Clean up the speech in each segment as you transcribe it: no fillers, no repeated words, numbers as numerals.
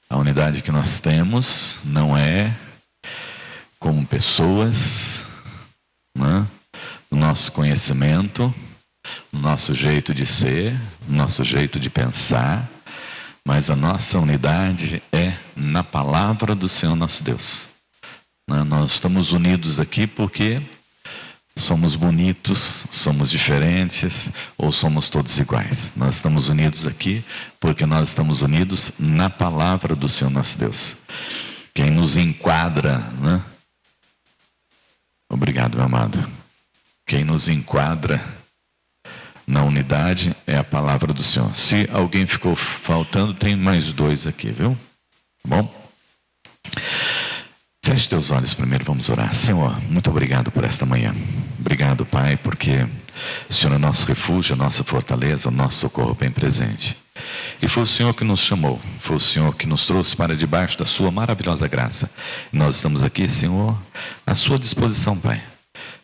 A unidade que nós temos não é como pessoas, né? No nosso conhecimento, no nosso jeito de ser, no nosso jeito de pensar, mas a nossa unidade é na palavra do Senhor nosso Deus. Nós estamos unidos aqui porque somos bonitos, somos diferentes ou somos todos iguais. Nós estamos unidos aqui porque nós estamos unidos na palavra do Senhor nosso Deus. Quem nos enquadra, né? Obrigado, meu amado. Quem nos enquadra na unidade é a palavra do Senhor. Se alguém ficou faltando, tem mais 2 aqui, viu? Bom? Feche teus olhos primeiro, vamos orar. Senhor, muito obrigado por esta manhã. Obrigado, Pai, porque o Senhor é nosso refúgio, a nossa fortaleza, o nosso socorro bem presente. E foi o Senhor que nos chamou, foi o Senhor que nos trouxe para debaixo da sua maravilhosa graça. E nós estamos aqui, Senhor, à sua disposição, Pai,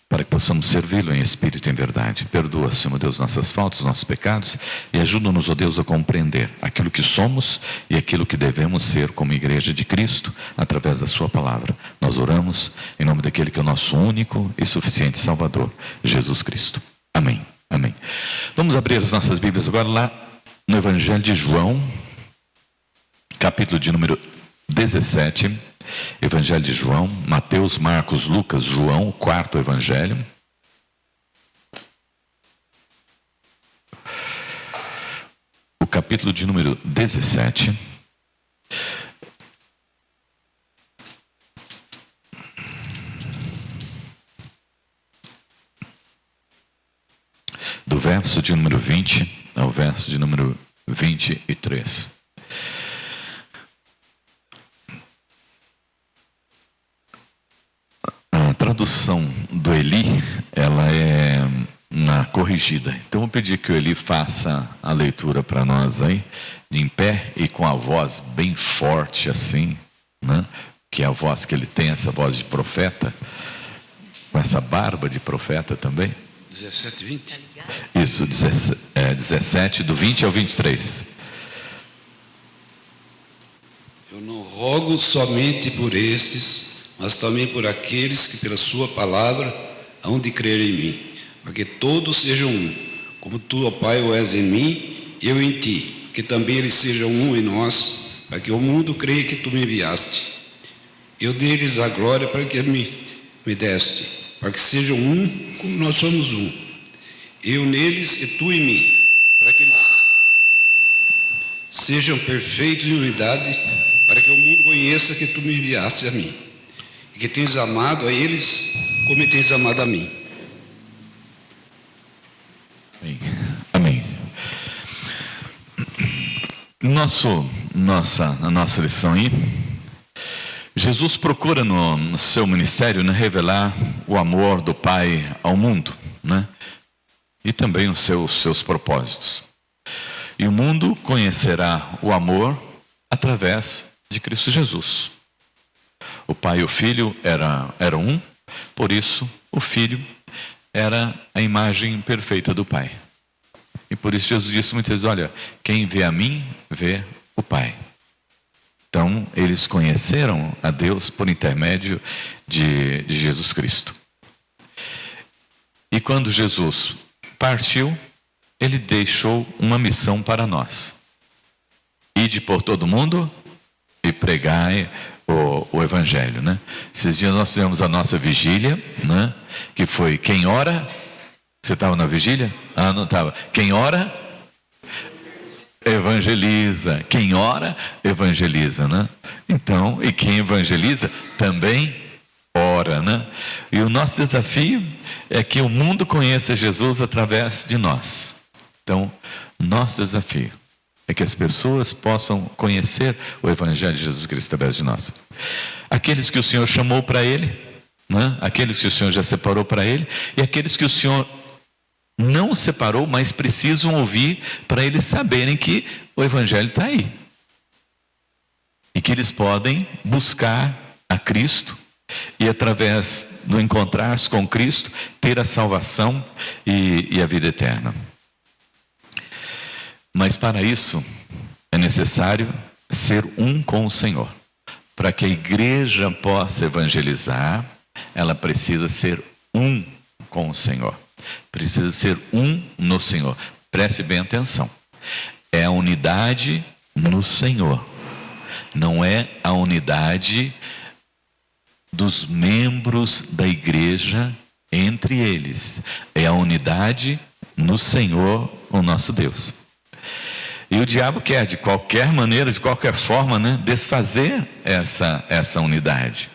para que possamos servi-lo em espírito e em verdade. Perdoa, Senhor Deus, nossas faltas, nossos pecados, e ajuda-nos, ó Deus, a compreender aquilo que somos e aquilo que devemos ser como igreja de Cristo, através da sua palavra. Nós oramos em nome daquele que é o nosso único e suficiente Salvador, Jesus Cristo. Amém. Amém. Vamos abrir as nossas Bíblias agora lá no Evangelho de João, capítulo de número 17. Evangelho de João, Mateus, Marcos, Lucas, João, o 4º Evangelho. O capítulo de número 17. Do verso de número 20 ao verso de número 23. A tradução do Eli, ela é na corrigida. Então eu vou pedir que o Eli faça a leitura para nós aí, em pé e com a voz bem forte assim, né? Que é a voz que ele tem, essa voz de profeta, com essa barba de profeta também. 17, 20? Isso, 17, do 20 ao 23. Eu não rogo somente por estes, mas também por aqueles que pela sua palavra hão de crer em mim, para que todos sejam um, como tu, ó Pai, o és em mim e eu em ti, que também eles sejam um em nós, para que o mundo creia que tu me enviaste. Eu dei-lhes a glória para que me deste, para que sejam um como nós somos um. Eu neles e tu em mim, para que eles sejam perfeitos em unidade, para que o mundo conheça que tu me enviaste a mim, e que tens amado a eles como tens amado a mim. Amém. Na nossa lição aí, Jesus procura no seu ministério, né, revelar o amor do Pai ao mundo, né? E também os seus propósitos. E o mundo conhecerá o amor através de Cristo Jesus. O Pai e o Filho eram um, por isso o Filho era a imagem perfeita do Pai. E por isso Jesus disse muitas vezes, olha, quem vê a mim, vê o Pai. Então, eles conheceram a Deus por intermédio de Jesus Cristo. E quando Jesus partiu, ele deixou uma missão para nós. Ide por todo mundo e pregai o Evangelho, né? Esses dias nós fizemos a nossa vigília, né? Que foi quem ora. Você estava na vigília? Ah, não estava. Quem ora, evangeliza. Quem ora, evangeliza, né? Então, e quem evangeliza também ora, né? E o nosso desafio é que o mundo conheça Jesus através de nós. Então, nosso desafio é que as pessoas possam conhecer o Evangelho de Jesus Cristo através de nós. Aqueles que o Senhor chamou para Ele, né? Aqueles que o Senhor já separou para Ele, e aqueles que o Senhor não separou, mas precisam ouvir para eles saberem que o Evangelho está aí. E que eles podem buscar a Cristo e através do encontrar-se com Cristo, ter a salvação e a vida eterna. Mas para isso é necessário ser um com o Senhor. Para que a igreja possa evangelizar, ela precisa ser um com o Senhor. Precisa ser um no Senhor. Preste bem atenção. É a unidade no Senhor. Não é a unidade dos membros da igreja entre eles. É a unidade no Senhor, o nosso Deus. E o diabo quer, de qualquer maneira, de qualquer forma, desfazer essa unidade,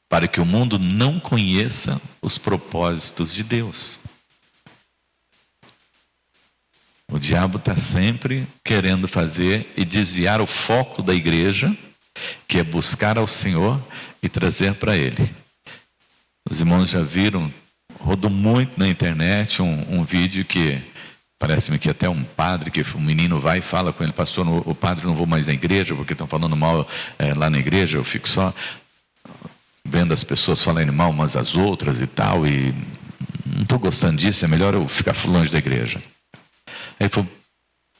para que o mundo não conheça os propósitos de Deus. O diabo está sempre querendo fazer e desviar o foco da igreja, que é buscar ao Senhor e trazer para Ele. Os irmãos já viram, rodou muito na internet um vídeo que parece-me que até um padre, que o menino vai e fala com ele: pastor, o padre, não vou mais na igreja porque estão falando mal lá na igreja, eu fico só vendo as pessoas falarem mal umas às outras e tal, e não estou gostando disso, é melhor eu ficar longe da igreja. Aí ele falou: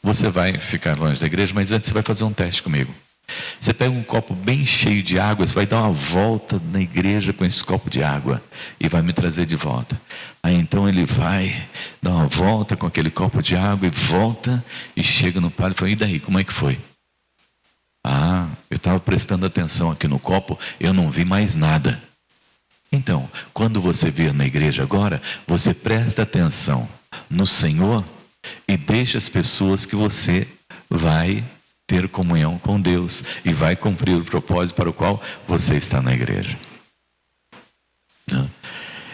você vai ficar longe da igreja, mas antes você vai fazer um teste comigo. Você pega um copo bem cheio de água, você vai dar uma volta na igreja com esse copo de água e vai me trazer de volta. Aí então ele vai dar uma volta com aquele copo de água e volta e chega no padre e fala: e daí, como é que foi? Ah, eu estava prestando atenção aqui no copo, eu não vi mais nada. Então, quando você vir na igreja agora, você presta atenção no Senhor e deixa as pessoas que você vai ter comunhão com Deus e vai cumprir o propósito para o qual você está na igreja.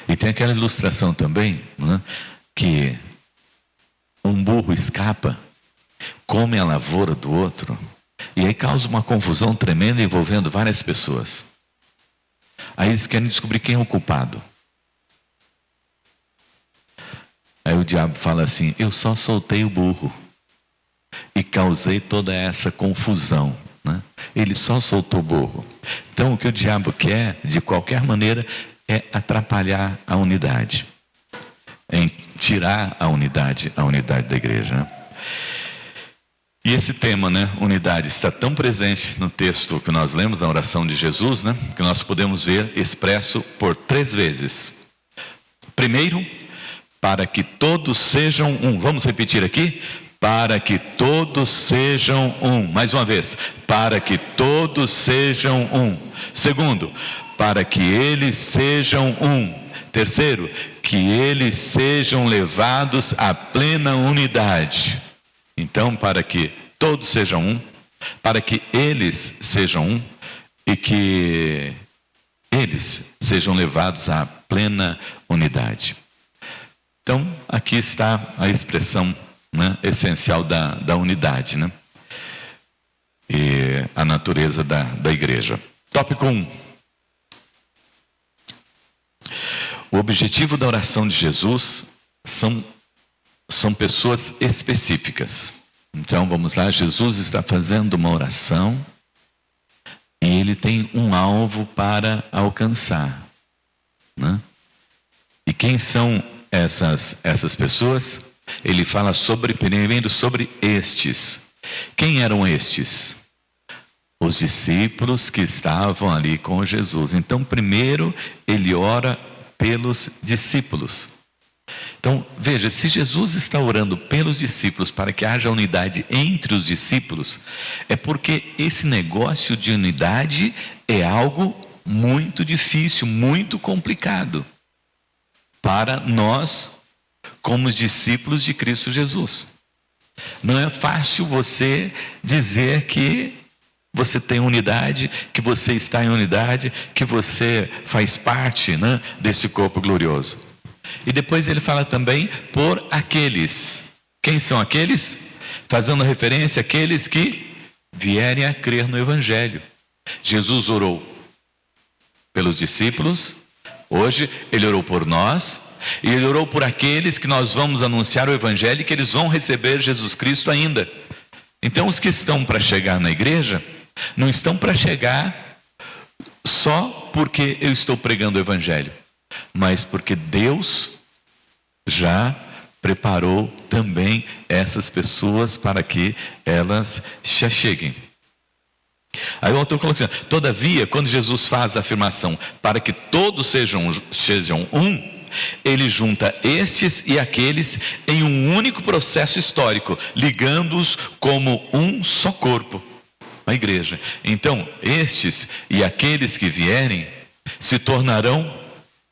E tem aquela ilustração também, que um burro escapa, come a lavoura do outro, e aí causa uma confusão tremenda envolvendo várias pessoas. Aí eles querem descobrir quem é o culpado. Aí o diabo fala assim: eu só soltei o burro e causei toda essa confusão. Ele só soltou o burro. Então o que o diabo quer, de qualquer maneira, é atrapalhar a unidade, em tirar a unidade da igreja. E esse tema, unidade, está tão presente no texto que nós lemos, na oração de Jesus, que nós podemos ver expresso por 3 vezes. Primeiro, para que todos sejam um. Vamos repetir aqui? Para que todos sejam um. Mais uma vez. Para que todos sejam um. Segundo, para que eles sejam um. Terceiro, que eles sejam levados à plena unidade. Então, para que todos sejam um, para que eles sejam um e que eles sejam levados à plena unidade. Então, aqui está a expressão essencial da unidade, e a natureza da igreja. Tópico 1. O objetivo da oração de Jesus são pessoas específicas. Então, vamos lá, Jesus está fazendo uma oração e ele tem um alvo para alcançar. E quem são essas pessoas? Ele fala primeiro sobre estes. Quem eram estes? Os discípulos que estavam ali com Jesus. Então, primeiro ele ora pelos discípulos. Então, veja, se Jesus está orando pelos discípulos para que haja unidade entre os discípulos, é porque esse negócio de unidade é algo muito difícil, muito complicado para nós, como os discípulos de Cristo Jesus. Não é fácil você dizer que você tem unidade, que você está em unidade, que você faz parte desse corpo glorioso. E depois ele fala também por aqueles. Quem são aqueles? Fazendo referência àqueles que vierem a crer no Evangelho. Jesus orou pelos discípulos, hoje ele orou por nós, e ele orou por aqueles que nós vamos anunciar o Evangelho e que eles vão receber Jesus Cristo ainda. Então os que estão para chegar na igreja, não estão para chegar só porque eu estou pregando o Evangelho, mas porque Deus já preparou também essas pessoas para que elas já cheguem. Aí o autor coloca assim: todavia, quando Jesus faz a afirmação para que todos sejam um, ele junta estes e aqueles em um único processo histórico, ligando-os como um só corpo, a igreja. Então, estes e aqueles que vierem se tornarão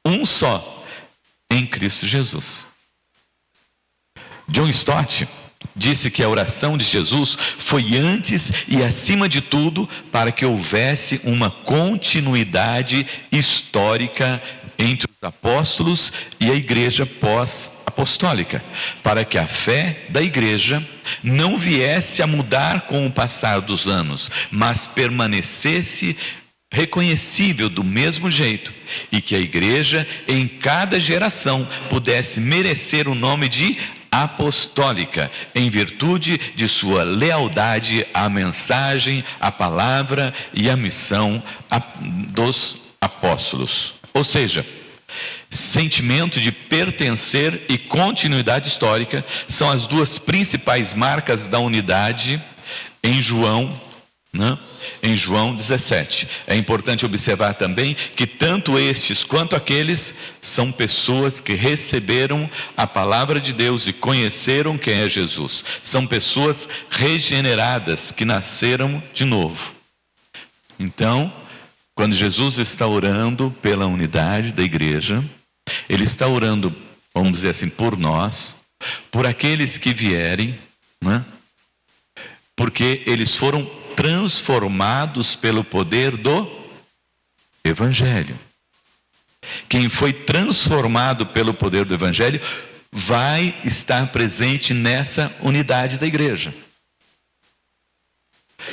um só em Cristo Jesus. John Stott disse que a oração de Jesus foi antes e acima de tudo para que houvesse uma continuidade histórica entre os apóstolos e a igreja pós-apostólica, para que a fé da igreja não viesse a mudar com o passar dos anos, mas permanecesse reconhecível do mesmo jeito, e que a igreja em cada geração pudesse merecer o nome de apostólica, em virtude de sua lealdade à mensagem, à palavra e à missão dos apóstolos. Ou seja, sentimento de pertencer e continuidade histórica são as duas principais marcas da unidade em João, né? Em João 17. É importante observar também que tanto estes quanto aqueles são pessoas que receberam a palavra de Deus e conheceram quem é Jesus. São pessoas regeneradas que nasceram de novo. Então, quando Jesus está orando pela unidade da igreja, ele está orando, vamos dizer assim, por nós, por aqueles que vierem, né? Porque eles foram transformados pelo poder do Evangelho. Quem foi transformado pelo poder do Evangelho vai estar presente nessa unidade da igreja.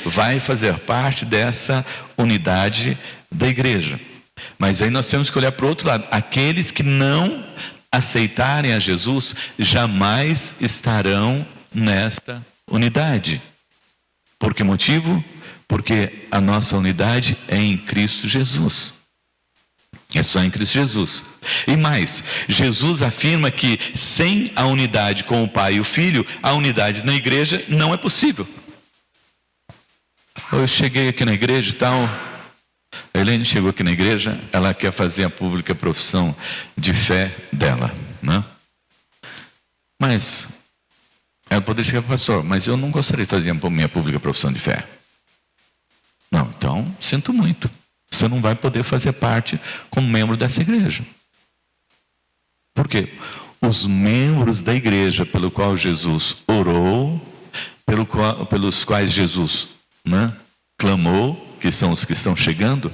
Vai fazer parte dessa unidade da igreja. Mas aí nós temos que olhar para o outro lado. Aqueles que não aceitarem a Jesus jamais estarão nesta unidade. Por que motivo? Porque a nossa unidade é em Cristo Jesus. É só em Cristo Jesus. E mais, Jesus afirma que sem a unidade com o Pai e o Filho, a unidade na igreja não é possível. Eu cheguei aqui na igreja e tal, a Helene chegou aqui na igreja, ela quer fazer a pública profissão de fé dela, né? Mas ela poderia chegar para o pastor: mas eu não gostaria de fazer a minha pública profissão de fé. Não, então, sinto muito. Você não vai poder fazer parte como membro dessa igreja. Por quê? Os membros da igreja pelo qual Jesus orou, pelos quais Jesus, né, clamou, que são os que estão chegando,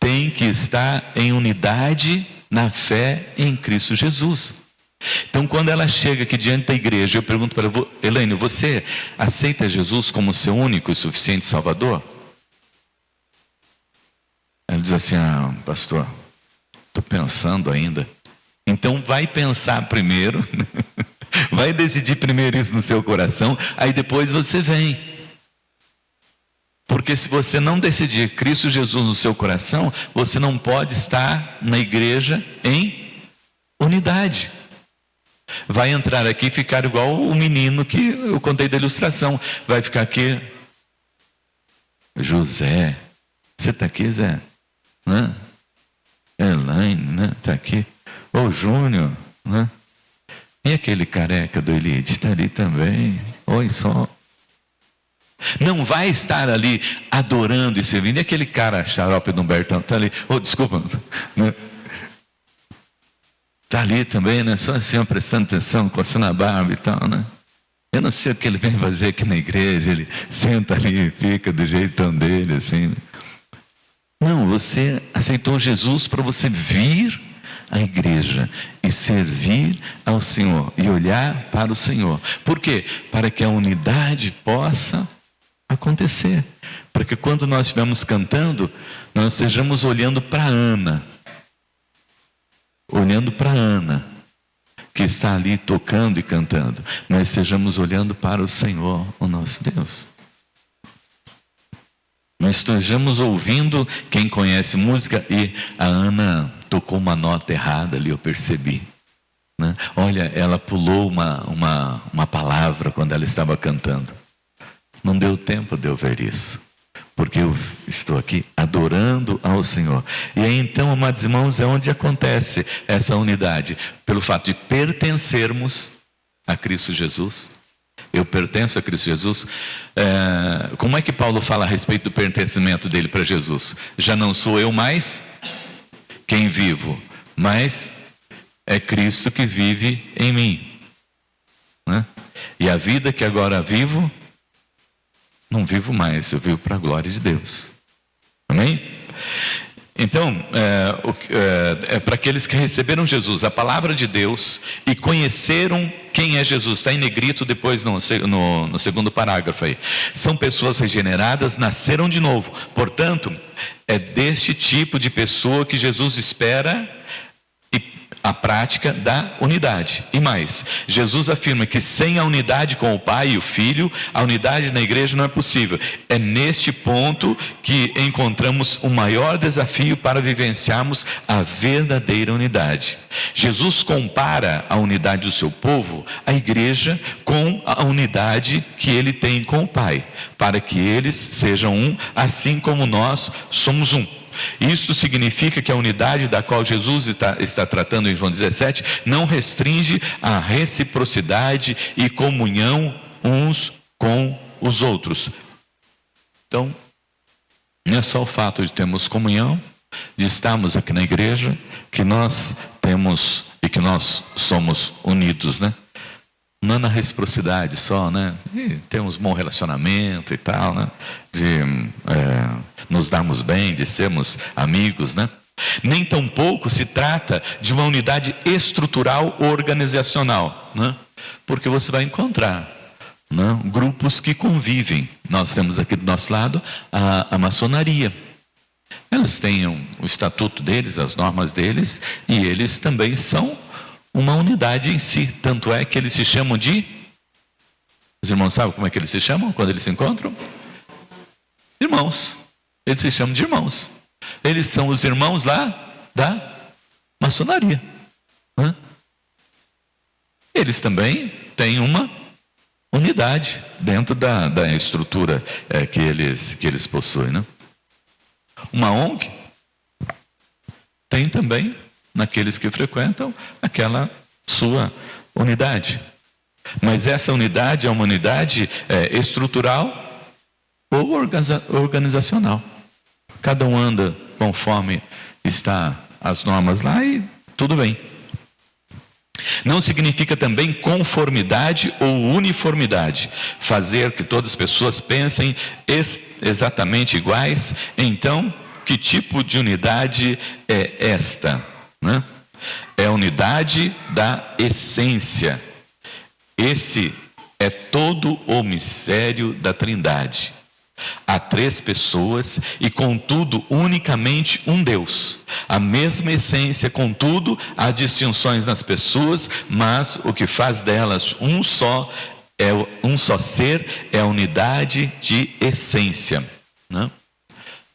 têm que estar em unidade na fé em Cristo Jesus. Então, quando ela chega aqui diante da igreja, eu pergunto para ela: Helene, você aceita Jesus como seu único e suficiente Salvador? Ela diz assim: ah, pastor, estou pensando ainda. Então vai pensar primeiro, vai decidir primeiro isso no seu coração, aí depois você vem. Porque se você não decidir Cristo Jesus no seu coração, você não pode estar na igreja em unidade. Vai entrar aqui e ficar igual o menino que eu contei da ilustração. Vai ficar aqui: José, você está aqui, Zé? Né? Elaine, né? Está aqui. Ô Júnior, né? E aquele careca do Elite está ali também. Oi, só. Não vai estar ali adorando e servindo. E aquele cara xarope do Humbertão está ali. Oh, desculpa, né? Está ali também, né? Só assim, prestando atenção, coçando a barba e tal, né? Eu não sei o que ele vem fazer aqui na igreja. Ele senta ali e fica do jeitão dele, assim. Não, você aceitou Jesus para você vir à igreja e servir ao Senhor e olhar para o Senhor. Por quê? Para que a unidade possa acontecer. Para que quando nós estivermos cantando, nós estejamos olhando para Ana. Olhando para Ana, que está ali tocando e cantando. Nós estejamos olhando para o Senhor, o nosso Deus. Nós estejamos ouvindo, quem conhece música, e a Ana tocou uma nota errada ali, eu percebi. Né? Olha, ela pulou uma palavra quando ela estava cantando. Não deu tempo de eu ver isso. porque eu estou aqui adorando ao Senhor. E aí então, amados irmãos, é onde acontece essa unidade, pelo fato de pertencermos a Cristo Jesus. Eu pertenço a Cristo Jesus. Como é que Paulo fala a respeito do pertencimento dele para Jesus? Já não sou eu mais quem vivo, mas é Cristo que vive em mim, né? E a vida que agora vivo, não vivo mais, eu vivo para a glória de Deus. Amém? Então, para aqueles que receberam Jesus, a palavra de Deus, e conheceram quem é Jesus, está em negrito depois no segundo parágrafo aí. São pessoas regeneradas, nasceram de novo. Portanto, é deste tipo de pessoa que Jesus espera a prática da unidade. E mais, Jesus afirma que sem a unidade com o Pai e o Filho, a unidade na igreja não é possível. É neste ponto que encontramos o maior desafio para vivenciarmos a verdadeira unidade. Jesus compara a unidade do seu povo, a igreja, com a unidade que ele tem com o Pai, para que eles sejam um, assim como nós somos um. Isto significa que a unidade da qual Jesus está tratando em João 17 não restringe a reciprocidade e comunhão uns com os outros. Então, não é só o fato de termos comunhão, de estarmos aqui na igreja, que nós temos e que nós somos unidos, né? Não é na reciprocidade só, né? E temos bom relacionamento e tal, né? De nos darmos bem, de sermos amigos, né? Nem tampouco se trata de uma unidade estrutural ou organizacional, né? Porque você vai encontrar, né, grupos que convivem. Nós temos aqui do nosso lado a maçonaria. Elas têm o estatuto deles, as normas deles, e eles também são uma unidade em si. Tanto é que eles se chamam de... Os irmãos sabem como é que eles se chamam quando eles se encontram? Irmãos. Eles se chamam de irmãos. Eles são os irmãos lá da maçonaria, né? Eles também têm uma unidade dentro da estrutura que eles possuem, né? Uma ONG tem também, naqueles que frequentam, aquela sua unidade. Mas essa unidade é uma unidade estrutural ou organizacional. Cada um anda conforme está as normas lá e tudo bem. Não significa também conformidade ou uniformidade. Fazer que todas as pessoas pensem exatamente iguais. Então, que tipo de unidade é esta, né? É a unidade da essência. Esse é todo o mistério da Trindade. Há três pessoas e, contudo, unicamente um Deus. A mesma essência, contudo, há distinções nas pessoas, mas o que faz delas um só ser é a unidade de essência, né?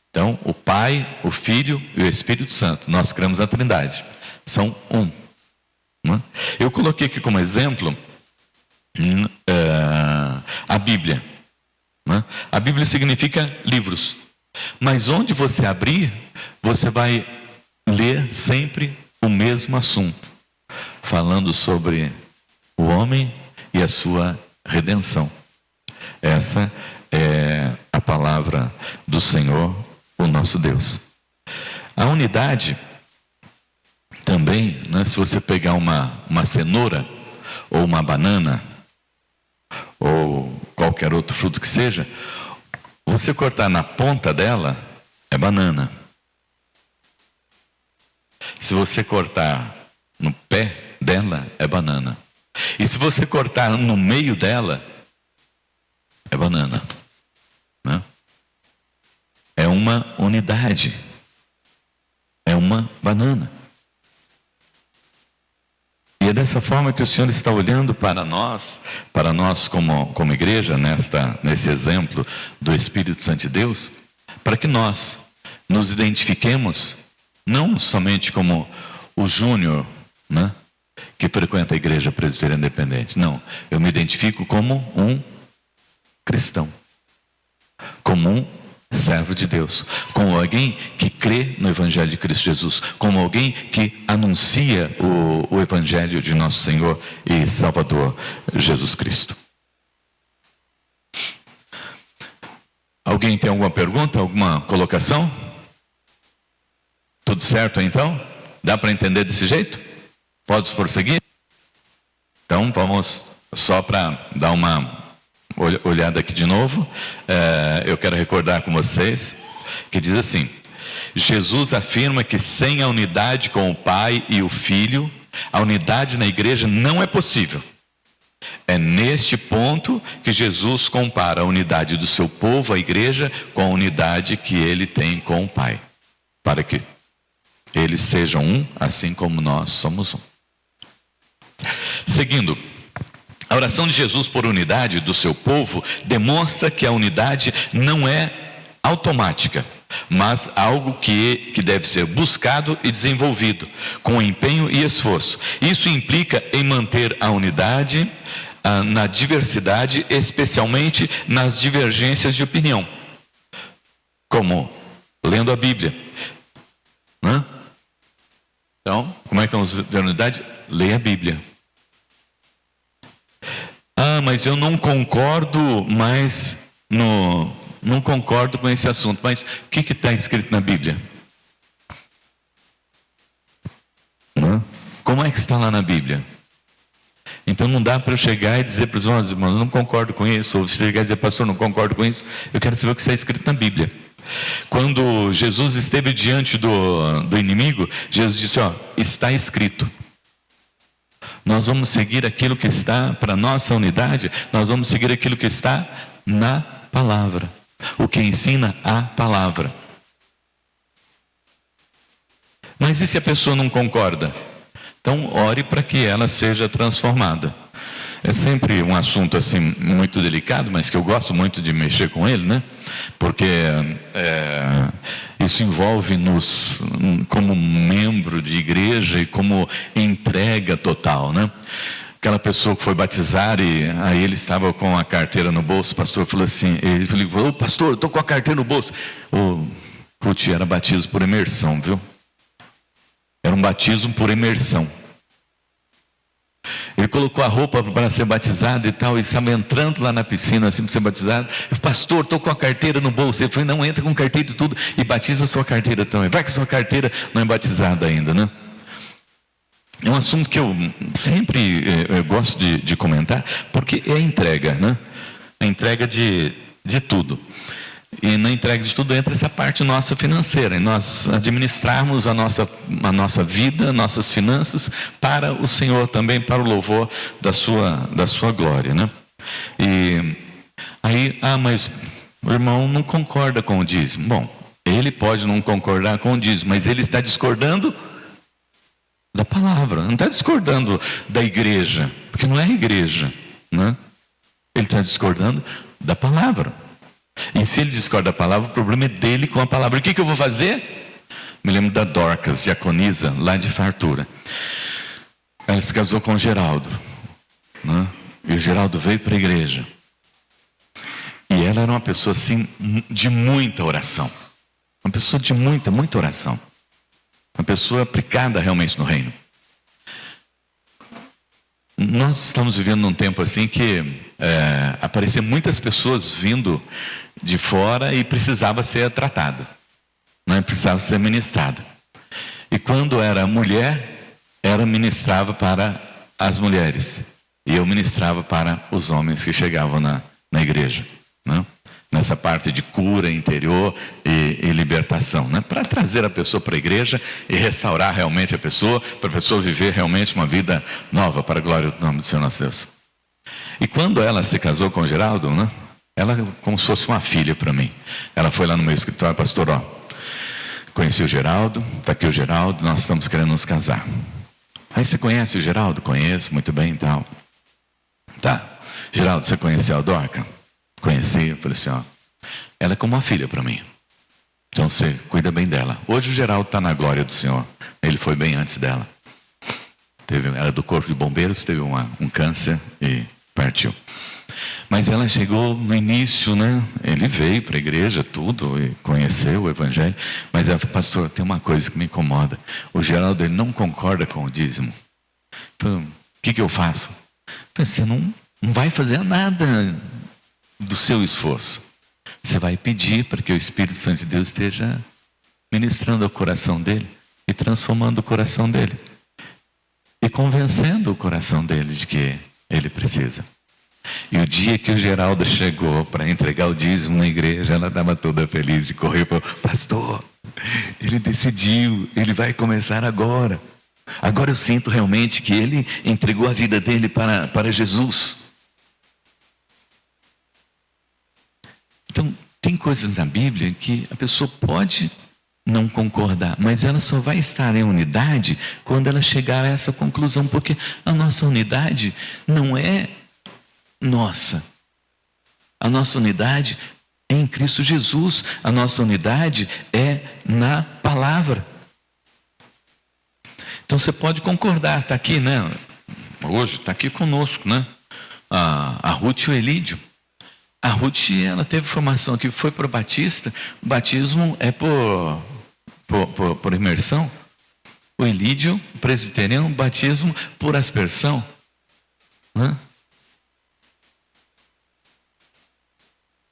Então, o Pai, o Filho e o Espírito Santo, nós cremos na Trindade, são um, né? Eu coloquei aqui como exemplo a Bíblia. A Bíblia significa livros, mas onde você abrir, você vai ler sempre o mesmo assunto, falando sobre o homem e a sua redenção. Essa é a palavra do Senhor, o nosso Deus. A unidade também, né, se você pegar uma cenoura ou uma banana ou qualquer outro fruto que seja, você cortar na ponta dela, é banana. Se você cortar no pé dela, é banana. E se você cortar no meio dela, é banana, né? É uma unidade. É uma banana. E é dessa forma que o Senhor está olhando para nós como igreja, nesse exemplo do Espírito Santo de Deus, para que nós nos identifiquemos, não somente como o Júnior, né, que frequenta a igreja presbiteriana independente. Não, eu me identifico como um cristão, como um servo de Deus, como alguém que crê no Evangelho de Cristo Jesus, como alguém que anuncia o Evangelho de nosso Senhor e Salvador Jesus Cristo. Alguém tem alguma pergunta, alguma colocação? Tudo certo então? Dá para entender desse jeito? Pode prosseguir? Então vamos só para dar uma olhada aqui de novo. Eu quero recordar com vocês que diz assim: Jesus afirma que sem a unidade com o Pai e o Filho, a unidade na igreja não é possível. É neste ponto que Jesus compara a unidade do seu povo, a igreja, com a unidade que ele tem com o Pai, para que eles sejam um, assim como nós somos um. Seguindo, a oração de Jesus por unidade do seu povo demonstra que a unidade não é automática, mas algo que deve ser buscado e desenvolvido com empenho e esforço. Isso implica em manter a unidade na diversidade, especialmente nas divergências de opinião, como lendo a Bíblia, né? Então, como é que estamos na unidade? Leia a Bíblia. Mas eu não concordo mais não concordo com esse assunto. Mas o que está escrito na Bíblia? Como é que está lá na Bíblia? Então não dá para eu chegar e dizer para os irmãos, eu não concordo com isso. Ou chegar e dizer, pastor, não concordo com isso. Eu quero saber o que está escrito na Bíblia. Quando Jesus esteve diante do inimigo, Jesus disse, está escrito. Nós vamos seguir aquilo que está para a nossa unidade, nós vamos seguir aquilo que está na palavra. O que ensina a palavra. Mas e se a pessoa não concorda? Então ore para que ela seja transformada. É sempre um assunto assim muito delicado, mas que eu gosto muito de mexer com ele, né? Porque isso envolve-nos como membro de igreja e como entrega total, né? Aquela pessoa que foi batizar e aí ele estava com a carteira no bolso, o pastor falou assim, ele falou, pastor, eu estou com a carteira no bolso. Putz, era batismo por imersão, viu? Era um batismo por imersão. Ele colocou a roupa para ser batizado e tal, e estava entrando lá na piscina assim para ser batizado. Eu falei, pastor, estou com a carteira no bolso. Ele falou, não, entra com carteira e tudo e batiza a sua carteira também. Vai que a sua carteira não é batizada ainda, né? É um assunto que eu sempre gosto de comentar, porque é a entrega, né? A entrega de tudo. E na entrega de tudo entra essa parte nossa financeira, e nós administrarmos a nossa vida, nossas finanças, para o Senhor também, para o louvor da sua glória, né? E aí, mas o irmão não concorda com o dízimo. Bom, ele pode não concordar com o dízimo, mas ele está discordando da palavra, não está discordando da igreja, porque não é a igreja, né? Ele está discordando da palavra. E se ele discorda da palavra, o problema é dele com a palavra. O que eu vou fazer? Me lembro da Dorcas, diaconisa, lá de Fartura. Ela se casou com o Geraldo, né? E o Geraldo veio para a igreja. E ela era uma pessoa assim, de muita oração. Uma pessoa de muita oração. Uma pessoa aplicada realmente no reino. Nós estamos vivendo num tempo assim que apareciam muitas pessoas vindo de fora e precisava ser tratada, não é? Precisava ser ministrada. E quando era mulher, ela ministrava para as mulheres e eu ministrava para os homens que chegavam na igreja, né? Nessa parte de cura interior e libertação, né? Para trazer a pessoa para a igreja e restaurar realmente a pessoa, para a pessoa viver realmente uma vida nova, para a glória do nome do Senhor nosso Deus. E quando ela se casou com o Geraldo, né? Ela como se fosse uma filha para mim. Ela foi lá no meu escritório, pastor, conheci o Geraldo, está aqui o Geraldo, nós estamos querendo nos casar. Aí você conhece o Geraldo? Conheço, muito bem e tal. Tá, Geraldo, você conheceu a Dorca? Conheci, eu falei assim, ela é como uma filha para mim. Então você cuida bem dela. Hoje o Geraldo está na glória do Senhor. Ele foi bem antes dela. Era do corpo de bombeiros, teve um câncer e partiu. Mas ela chegou no início, né? Ele veio para a igreja, tudo, e conheceu o evangelho. Mas ela falou: pastor, tem uma coisa que me incomoda. O Geraldo, ele não concorda com o dízimo. Então, o que eu faço? Você não vai fazer nada do seu esforço. Você vai pedir para que o Espírito Santo de Deus esteja ministrando ao coração dele e transformando o coração dele. E convencendo o coração dele de que ele precisa. E o dia que o Geraldo chegou para entregar o dízimo na igreja, ela estava toda feliz e correu para o pastor. Ele decidiu, ele vai começar agora. Agora eu sinto realmente que ele entregou a vida dele para Jesus. Então, tem coisas na Bíblia que a pessoa pode não concordar, mas ela só vai estar em unidade quando ela chegar a essa conclusão, porque a nossa unidade não é nossa. A nossa unidade é em Cristo Jesus. A nossa unidade é na palavra. Então você pode concordar, está aqui, né? Hoje está aqui conosco, né? A Ruth e o Elídio. A Ruth, ela teve formação aqui, foi para o Batista. O batismo é por imersão. O Elídio, presbiteriano, batismo por aspersão. Né?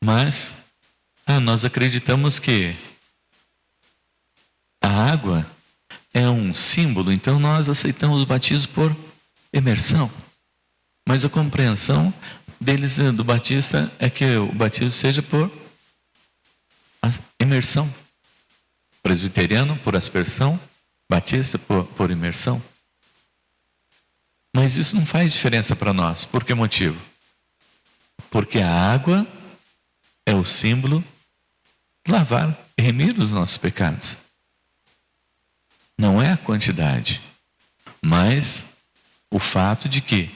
Mas nós acreditamos que a água é um símbolo, então nós aceitamos o batismo por imersão. Mas a compreensão deles, do batista, é que o batismo seja por imersão. Presbiteriano por aspersão, batista por imersão. Mas isso não faz diferença para nós. Por que motivo? Porque a água é o símbolo de lavar e remir os nossos pecados. Não é a quantidade, mas o fato de que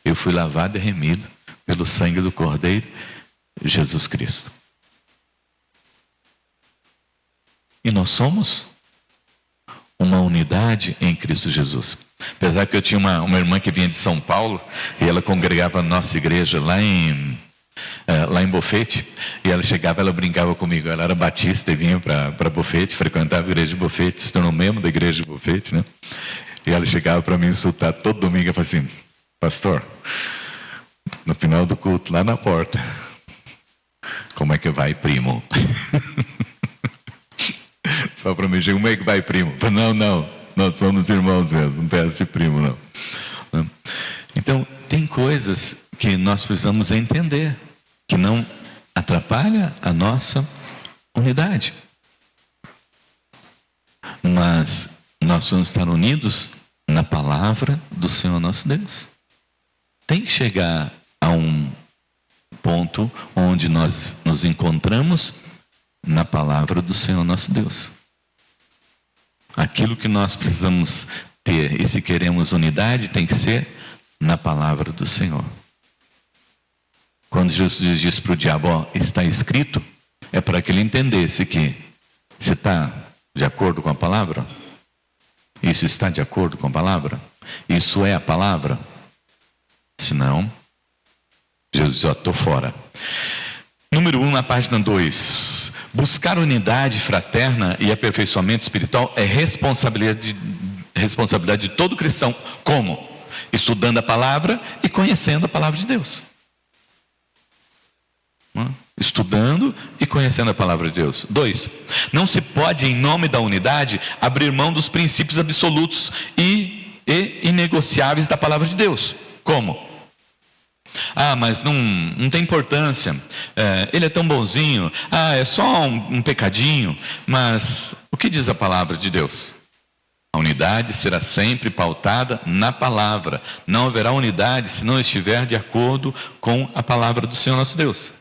eu fui lavado e remido pelo sangue do Cordeiro, Jesus Cristo. E nós somos uma unidade em Cristo Jesus. Apesar que eu tinha uma irmã que vinha de São Paulo, e ela congregava na nossa igreja lá em Bofete, e ela chegava, ela brincava comigo, ela era batista e vinha para Bofete, frequentava a igreja de Bofete, se tornou membro da igreja de Bofete, né? E ela chegava para me insultar todo domingo e falava assim: pastor, no final do culto, lá na porta, como é que vai, primo? Só para mexer, como é que vai, primo? Não, nós somos irmãos mesmo, não peço de primo, não. Então, tem coisas que nós precisamos entender, que não atrapalha a nossa unidade. Mas nós vamos estar unidos na palavra do Senhor nosso Deus. Tem que chegar a um ponto onde nós nos encontramos na palavra do Senhor nosso Deus. Aquilo que nós precisamos ter, e se queremos unidade, tem que ser na palavra do Senhor. Quando Jesus diz para o diabo: ó, está escrito, é para que ele entendesse que você está de acordo com a palavra? Isso está de acordo com a palavra? Isso é a palavra? Senão, Jesus diz: ó, estou fora. Número 1, na página 2. Buscar unidade fraterna e aperfeiçoamento espiritual é responsabilidade de todo cristão. Como? Estudando a palavra e conhecendo a palavra de Deus. Estudando e conhecendo a palavra de Deus. 2. Não se pode, em nome da unidade, abrir mão dos princípios absolutos e inegociáveis da palavra de Deus. Como? Mas não tem importância. Ele é tão bonzinho. É só um pecadinho. Mas o que diz a palavra de Deus? A unidade será sempre pautada na palavra. Não haverá unidade se não estiver de acordo com a palavra do Senhor nosso Deus.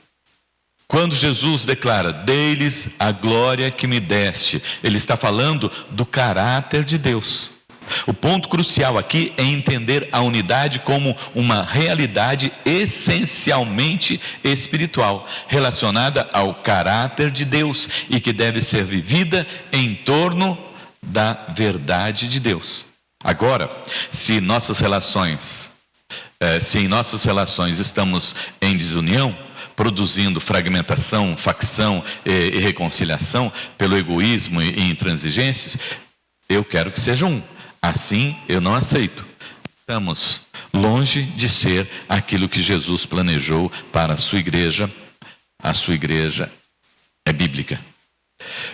Quando Jesus declara: dei-lhes a glória que me deste, ele está falando do caráter de Deus. O ponto crucial aqui é entender a unidade como uma realidade essencialmente espiritual, relacionada ao caráter de Deus e que deve ser vivida em torno da verdade de Deus. Agora, se nossas relações se em nossas relações estamos em desunião, produzindo fragmentação, facção e reconciliação pelo egoísmo e intransigências, eu quero que seja um. Assim eu não aceito. Estamos longe de ser aquilo que Jesus planejou para a sua igreja. A sua igreja é bíblica.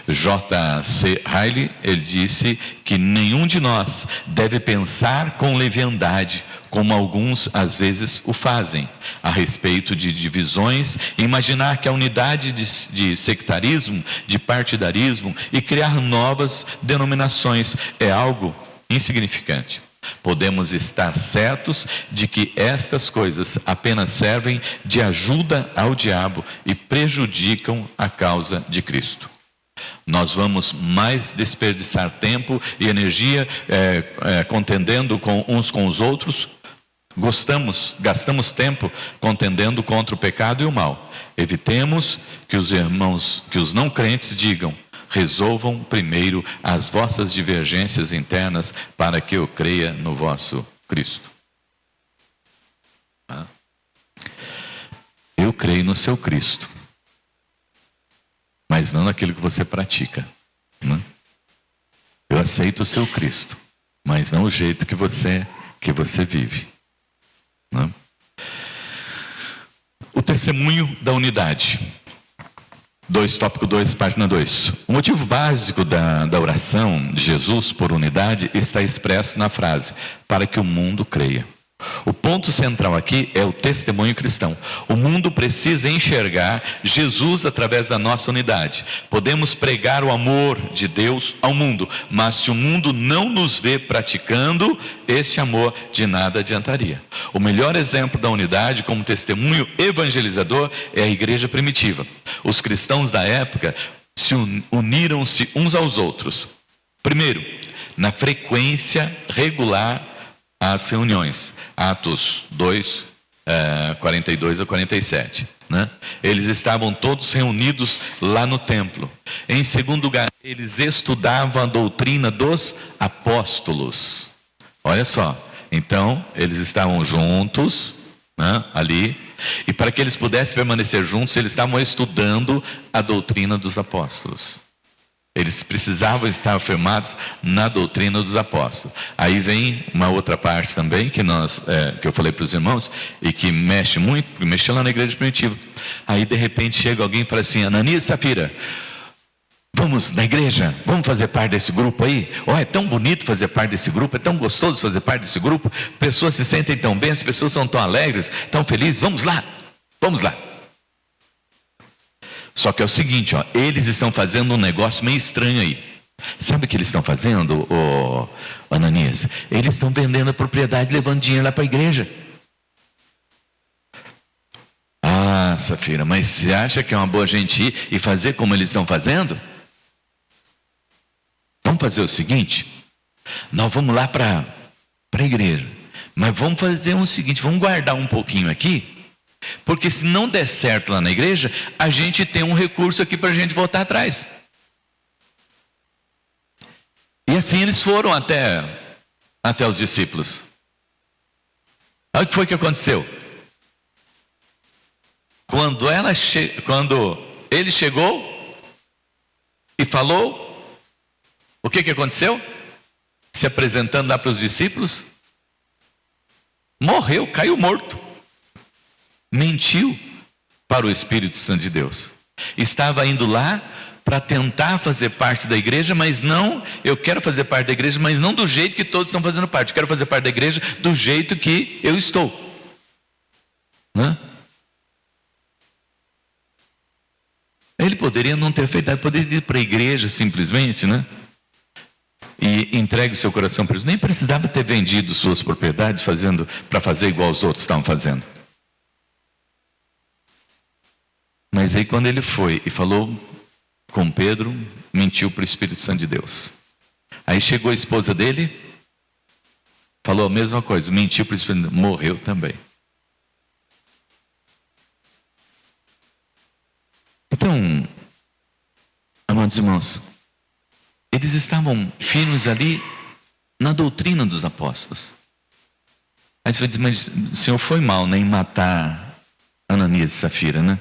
J.C. Ryle, ele disse que nenhum de nós deve pensar com leviandade, como alguns às vezes o fazem, a respeito de divisões, e imaginar que a unidade de sectarismo, de partidarismo e criar novas denominações é algo insignificante. Podemos estar certos de que estas coisas apenas servem de ajuda ao diabo e prejudicam a causa de Cristo. Nós vamos mais desperdiçar tempo e energia contendendo uns com os outros. Gastamos tempo contendendo contra o pecado e o mal. Evitemos que os irmãos, que os não crentes digam: resolvam primeiro as vossas divergências internas para que eu creia no vosso Cristo. Eu creio no seu Cristo, mas não naquilo que você pratica. Eu aceito o seu Cristo, mas não o jeito que você vive. O testemunho da unidade. Tópico 2, página 2. O motivo básico da oração de Jesus por unidade está expresso na frase: para que o mundo creia. O ponto central aqui é o testemunho cristão. O mundo precisa enxergar Jesus através da nossa unidade. Podemos pregar o amor de Deus ao mundo, mas se o mundo não nos vê praticando, esse amor de nada adiantaria. O melhor exemplo da unidade como testemunho evangelizador é a igreja primitiva. Os cristãos da época uniram-se uns aos outros. Primeiro, na frequência regular às reuniões. Atos 2, 42 a 47. Eles estavam todos reunidos lá no templo. Em segundo lugar, eles estudavam a doutrina dos apóstolos. Olha só, então eles estavam juntos, ali, e para que eles pudessem permanecer juntos, eles estavam estudando a doutrina dos apóstolos. Eles precisavam estar firmados na doutrina dos apóstolos. Aí vem uma outra parte também que eu falei para os irmãos e que mexe muito, porque mexeu lá na igreja primitiva. Aí de repente chega alguém e fala assim: Ananias e Safira, vamos na igreja, vamos fazer parte desse grupo aí? É tão bonito fazer parte desse grupo, é tão gostoso fazer parte desse grupo, pessoas se sentem tão bem, as pessoas são tão alegres, tão felizes, vamos lá. Só que é o seguinte, eles estão fazendo um negócio meio estranho aí. Sabe o que eles estão fazendo, Ananias? Eles estão vendendo a propriedade, levando dinheiro lá para a igreja. Ah, Safira, mas você acha que é uma boa gente ir e fazer como eles estão fazendo? Vamos fazer o seguinte, nós vamos lá para a igreja, mas vamos fazer o seguinte, vamos guardar um pouquinho aqui, porque se não der certo lá na igreja, a gente tem um recurso aqui para a gente voltar atrás. E assim eles foram até os discípulos. Olha o que foi que aconteceu. Quando ele chegou e falou, o que aconteceu? Se apresentando lá para os discípulos, morreu, caiu morto. Mentiu para o Espírito Santo de Deus. Estava indo lá para tentar fazer parte da igreja, mas não, eu quero fazer parte da igreja, mas não do jeito que todos estão fazendo parte. Eu quero fazer parte da igreja do jeito que eu estou. Ele poderia não ter feito, ele poderia ir para a igreja simplesmente, e entregue o seu coração para isso. Nem precisava ter vendido suas propriedades para fazer igual os outros estavam fazendo. Mas aí quando ele foi e falou com Pedro, mentiu para o Espírito Santo de Deus. Aí chegou a esposa dele, falou a mesma coisa, mentiu para o Espírito Santo, morreu também. Então, amados irmãos, eles estavam firmes ali na doutrina dos apóstolos. Aí você vai dizer, mas o senhor foi mal, né, em matar Ananias e Safira, né?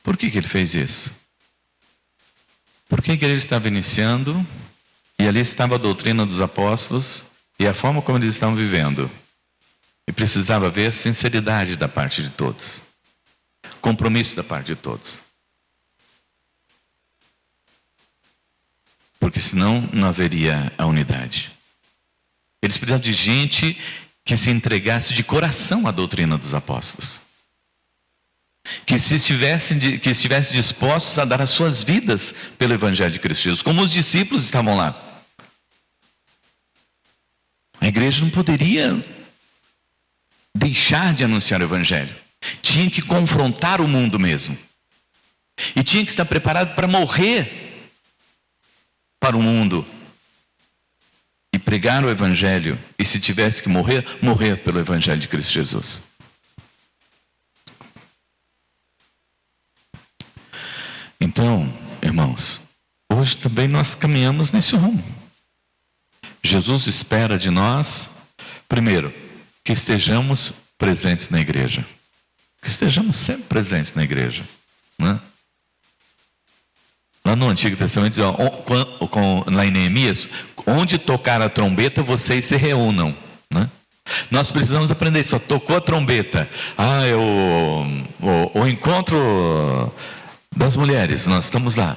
Por que ele fez isso? Porque a igreja estava iniciando, e ali estava a doutrina dos apóstolos, e a forma como eles estavam vivendo. E precisava haver sinceridade da parte de todos. Compromisso da parte de todos. Porque senão não haveria a unidade. Eles precisavam de gente que se entregasse de coração à doutrina dos apóstolos. Que estivesse dispostos a dar as suas vidas pelo Evangelho de Cristo Jesus, como os discípulos estavam lá. A igreja não poderia deixar de anunciar o Evangelho. Tinha que confrontar o mundo mesmo. E tinha que estar preparado para morrer para o mundo. E pregar o Evangelho. E se tivesse que morrer, morrer pelo Evangelho de Cristo Jesus. Então, irmãos, hoje também nós caminhamos nesse rumo. Jesus espera de nós, primeiro, que estejamos presentes na igreja. Que estejamos sempre presentes na igreja. Né? Lá no Antigo Testamento diz, lá em Neemias, onde tocar a trombeta, vocês se reúnam. Né? Nós precisamos aprender, só tocou a trombeta. O encontro das mulheres, nós estamos lá.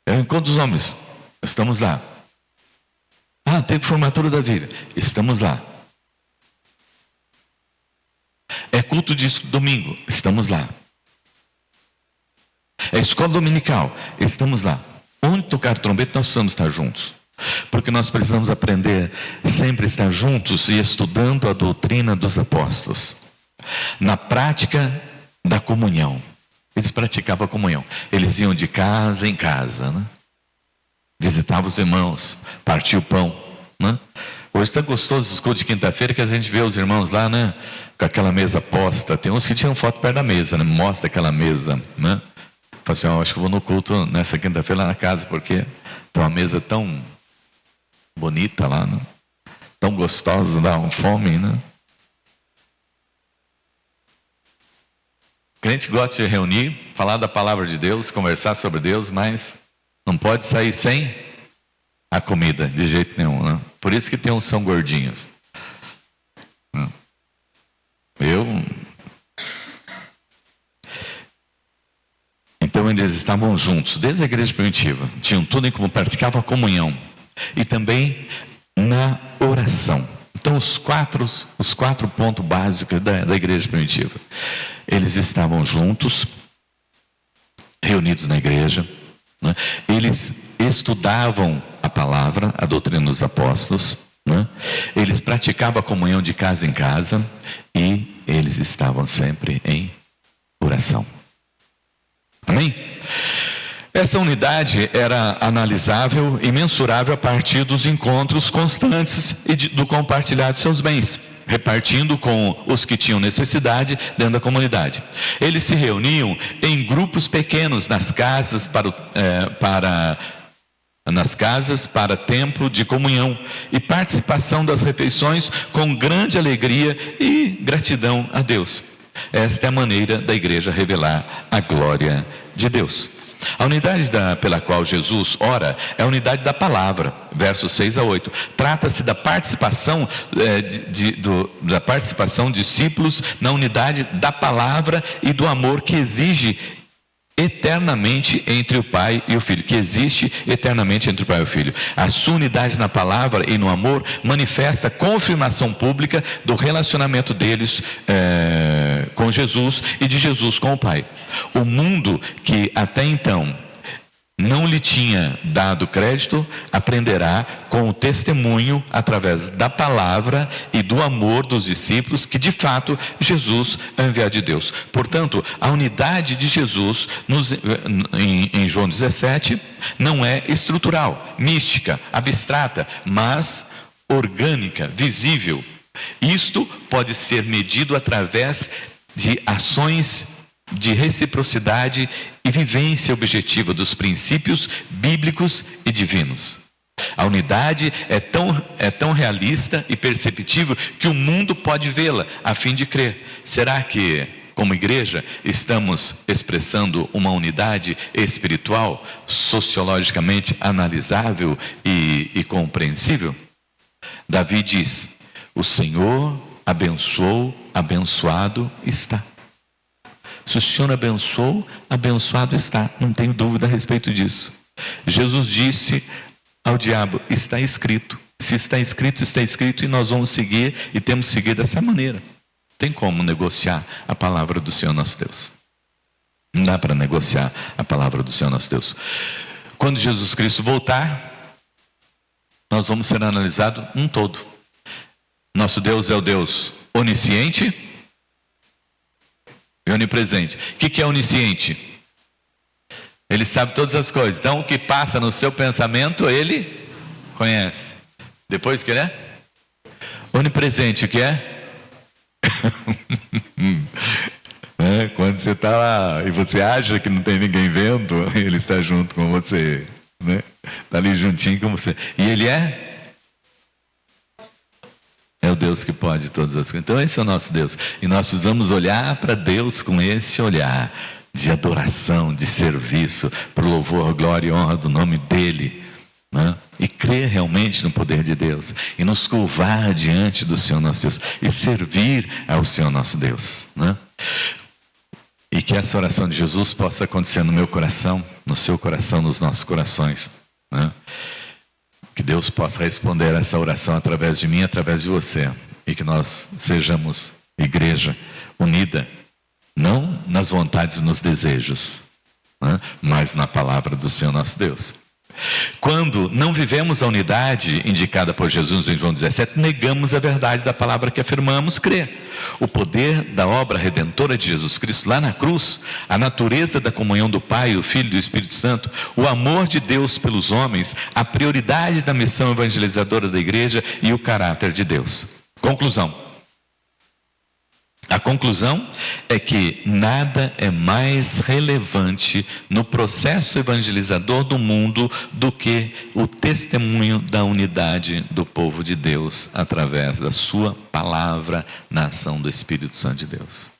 É o encontro dos homens, estamos lá. Teve formatura da vida, estamos lá. É culto de domingo, estamos lá. É escola dominical, estamos lá. Onde tocar trombeta, nós precisamos estar juntos. Porque nós precisamos aprender sempre estar juntos e estudando a doutrina dos apóstolos. Na prática da comunhão. Eles praticavam a comunhão. Eles iam de casa em casa, né? Visitavam os irmãos, partiam o pão, né? Hoje está gostoso os cultos de quinta-feira que a gente vê os irmãos lá, né? Com aquela mesa posta. Tem uns que tiram foto perto da mesa, né? Mostra aquela mesa, né? Fala assim, acho que vou no culto nessa quinta-feira lá na casa, porque tem uma mesa tão bonita lá, né? Tão gostosa, dá uma fome, né? O crente gosta de reunir, falar da palavra de Deus, conversar sobre Deus, mas não pode sair sem a comida, de jeito nenhum, né? Por isso que tem uns são gordinhos. Então eles estavam juntos, desde a igreja primitiva. Tinham tudo em comum, praticavam a comunhão. E também na oração. Então os quatro pontos básicos da igreja primitiva. Eles estavam juntos, reunidos na igreja, né? Eles estudavam a palavra, a doutrina dos apóstolos, né? Eles praticavam a comunhão de casa em casa e eles estavam sempre em oração. Amém? Essa unidade era analisável e mensurável a partir dos encontros constantes e do compartilhar de seus bens, repartindo com os que tinham necessidade dentro da comunidade. Eles se reuniam em grupos pequenos nas casas para tempo de comunhão e participação das refeições com grande alegria e gratidão a Deus. Esta é a maneira da igreja revelar a glória de Deus. A unidade pela qual Jesus ora é a unidade da palavra, versos 6 a 8. Trata-se da participação da participação de discípulos na unidade da palavra e do amor que exige eternamente entre o Pai e o Filho, que existe eternamente entre o Pai e o Filho. A sua unidade na palavra e no amor manifesta a confirmação pública do relacionamento deles com Jesus e de Jesus com o Pai. O mundo que até então não lhe tinha dado crédito, aprenderá com o testemunho através da palavra e do amor dos discípulos que de fato Jesus é o enviado de Deus. Portanto, a unidade de Jesus em João 17 não é estrutural, mística, abstrata, mas orgânica, visível. Isto pode ser medido através de ações de reciprocidade e vivência objetiva dos princípios bíblicos e divinos. A unidade é tão realista e perceptível que o mundo pode vê-la a fim de crer. Será que, como igreja, estamos expressando uma unidade espiritual, sociologicamente analisável e compreensível? Davi diz: o Senhor abençoou, abençoado está. Se o Senhor abençoou, abençoado está. Não tenho dúvida a respeito disso. Jesus disse ao diabo: está escrito. Se está escrito, está escrito, e nós vamos seguir, e temos que seguir dessa maneira. Tem como negociar a palavra do Senhor nosso Deus? Não dá para negociar a palavra do Senhor nosso Deus. Quando Jesus Cristo voltar, nós vamos ser analisados um todo. Nosso Deus é o Deus onisciente e onipresente. O que é onisciente? Ele sabe todas as coisas. Então, o que passa no seu pensamento, ele conhece. Depois, o que é? Onipresente, o que é? Quando você está lá e você acha que não tem ninguém vendo, ele está junto com você, né? Está ali juntinho com você. E ele é o Deus que pode todas as coisas. Então esse é o nosso Deus. E nós precisamos olhar para Deus com esse olhar de adoração, de serviço, para o louvor, glória e honra do nome dele, né? E crer realmente no poder de Deus, e nos curvar diante do Senhor nosso Deus, e servir ao Senhor nosso Deus, né? E que essa oração de Jesus possa acontecer no meu coração, no seu coração, nos nossos corações, né? Que Deus possa responder essa oração através de mim, através de você, e que nós sejamos igreja unida, não nas vontades e nos desejos, né? Mas na palavra do Senhor nosso Deus. Quando não vivemos a unidade indicada por Jesus em João 17, negamos a verdade da palavra que afirmamos crer. O poder da obra redentora de Jesus Cristo lá na cruz, a natureza da comunhão do Pai, o Filho e do Espírito Santo, o amor de Deus pelos homens, a prioridade da missão evangelizadora da igreja e o caráter de Deus. Conclusão. A conclusão é que nada é mais relevante no processo evangelizador do mundo do que o testemunho da unidade do povo de Deus através da sua palavra na ação do Espírito Santo de Deus.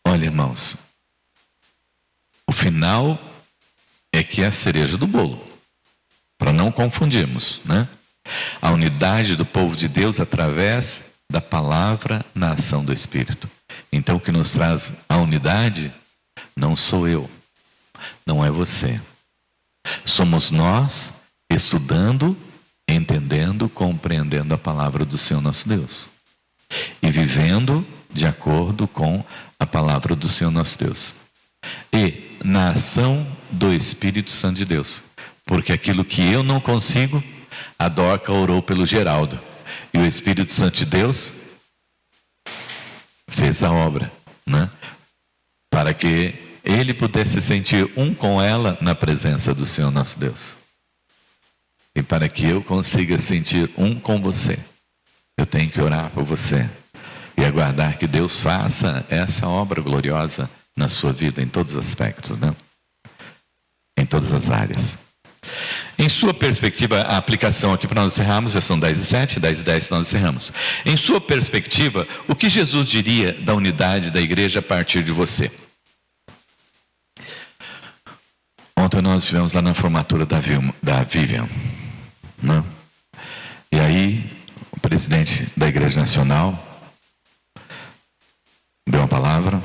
Olha, irmãos, o final é que é a cereja do bolo, para não confundirmos, né? A unidade do povo de Deus através da palavra na ação do Espírito. Então o que nos traz a unidade não sou eu, não é você. Somos nós estudando, entendendo, compreendendo a palavra do Senhor nosso Deus. E vivendo de acordo com a palavra do Senhor nosso Deus. E na ação do Espírito Santo de Deus. Porque aquilo que eu não consigo, a Dorca orou pelo Geraldo. E o Espírito Santo de Deus fez a obra, né? Para que ele pudesse sentir um com ela na presença do Senhor nosso Deus. E para que eu consiga sentir um com você, eu tenho que orar por você e aguardar que Deus faça essa obra gloriosa na sua vida, em todos os aspectos, né? Em todas as áreas. Em sua perspectiva, a aplicação aqui para nós encerrarmos, já são 10h07, 10h10 nós encerramos. Em sua perspectiva, o que Jesus diria da unidade da igreja a partir de você? Ontem nós estivemos lá na formatura da Vivian, né? E aí, o presidente da Igreja Nacional deu uma palavra,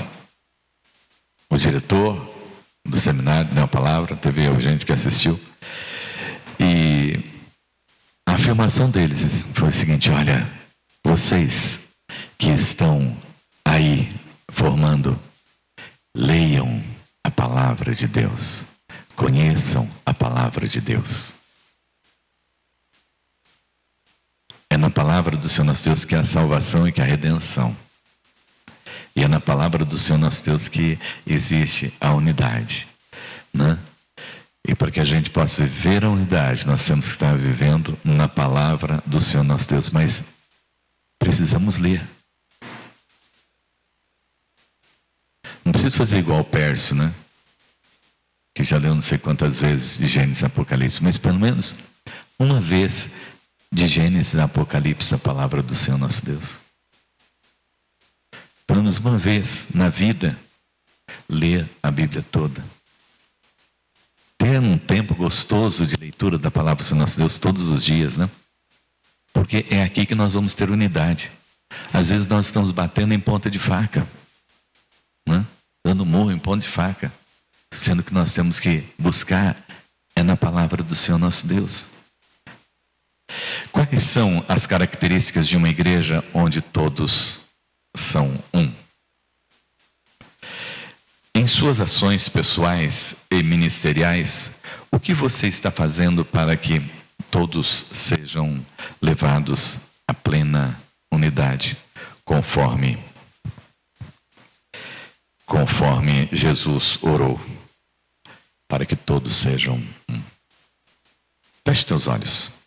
o diretor do seminário deu uma palavra, teve gente que assistiu. E a afirmação deles foi o seguinte: olha, vocês que estão aí formando, leiam a palavra de Deus, conheçam a palavra de Deus. É na palavra do Senhor nosso Deus que é a salvação e que é a redenção. E é na palavra do Senhor nosso Deus que existe a unidade, né? E para que a gente possa viver a unidade, nós temos que estar vivendo na palavra do Senhor nosso Deus. Mas precisamos ler. Não preciso fazer igual o Pércio, né? Que já leu não sei quantas vezes de Gênesis e Apocalipse. Mas pelo menos uma vez, de Gênesis a Apocalipse, a palavra do Senhor nosso Deus. Pelo menos uma vez na vida, ler a Bíblia toda. Ter um tempo gostoso de leitura da palavra do Senhor nosso Deus todos os dias, né? Porque é aqui que nós vamos ter unidade. Às vezes nós estamos batendo em ponta de faca, né? Dando murro em ponta de faca, sendo que nós temos que buscar na palavra do Senhor nosso Deus. Quais são as características de uma igreja onde todos são um? Em suas ações pessoais e ministeriais, o que você está fazendo para que todos sejam levados à plena unidade, conforme Jesus orou, para que todos sejam um? Feche teus olhos.